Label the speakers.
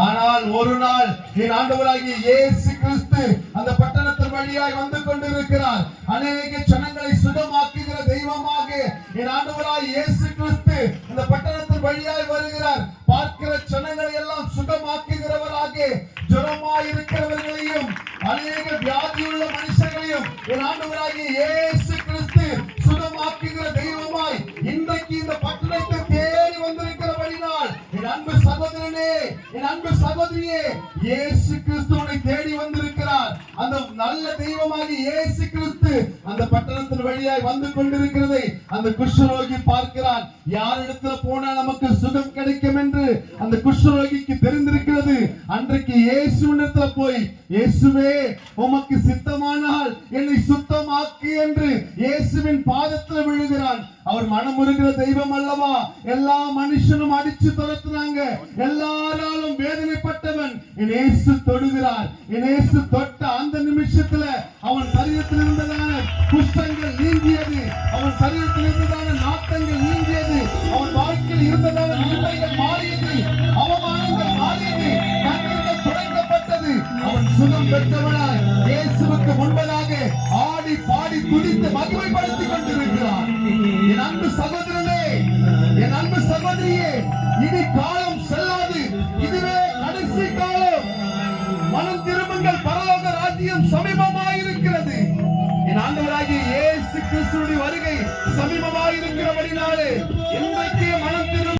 Speaker 1: ஆனால் ஒரு நாள் என் ஆண்டவராகிய இயேசு கிறிஸ்து அந்த பட்டணத்தின் வழியாய் வந்து கொண்டிருக்கிறார். அநேக ஜனங்களை சுகமாக்குகிற தெய்வமாக என் ஆண்டவராகிய இயேசு கிறிஸ்து அந்த பட்டணத்தின் வழியாய் வருகிறார். பார்க்கிற ஜனங்களை எல்லாம் சுகமாக்குகிறவராக, ஜனமாய் இருக்கிறவர்களையும் அநேக வியாதியுள்ள மனுஷர்களையும் என் ஆண்டவராகிய இயேசு கிறிஸ்து சுகமாக்குகிற தெய்வமாய் இன்றைக்கு இந்த பட்டணத்தை தேடி வந்திருக்கிறபடினால் என் அன்பு சகோதரனே, என் அன்பு சகோதரியே, இயேசு கிறிஸ்து உன்னை தேடி வந்திருக்கிறார். அந்த நல்ல தெய்வமாகி இயேசு கிறிஸ்து அந்த பட்டணத்தின் வழியாய் வந்து கொண்டிருக்கிறதை அந்த குஷ்டரோகி பார்க்கிறான். யாரிடத்துல போனா நமக்கு சுகம் கிடைக்கும் என்று அந்த குஷ்டரோகிக்கு தெரிந்திருக்கிறது. அன்றைக்கு இயேசுவிடத்துல போய், இயேசுவே உமக்கு சித்தமானால் என்னை சுத்தமாக்கு என்று இயேசுவின் பாதத்தில் விழுகிறான். அவர் மனமுருகிற தெய்வம் அல்லவா? எல்லா மனுஷனும் அடிச்சு துரத்துனாங்க, எல்லாராலும் வேதனைப்பட்டவன் என் இயேசு தொடுகிறார். என் இயேசு தொட்ட அந்த நிமிஷத்துல அவன் சரீரத்தில் இருந்ததான குஷ்டங்கள் நீங்கியது, அவன் சரீரத்தில் இருந்ததான நாட்டங்கள் நீங்கியது, அவன் வாழ்க்கையில் இருந்ததான நிலைகள் மாறியது, அவமானங்கள் மாறியது, கண்ணீர்கள் துடைக்கப்பட்டது. அவன் சுகம் பெற்றவனாய் இயேசுவுக்கு முன்பதாக ஆடி பாடி துதித்து மகிமைப்படுத்திக் கொண்டிருக்கிறான். என் அன்பு சகோதரனே, என் அன்பு சகோதரியே, இனி காலம் செல்லாது, இதுவே கடைசி காலம். மனம் திரும்புங்கள், பரலோக ராஜ்யம் சமீபமாயிருக்கிறது. என் ஆண்டவராகிய இயேசு கிறிஸ்துவின் வருகை சமீபமாயிருக்கிறபடினாலே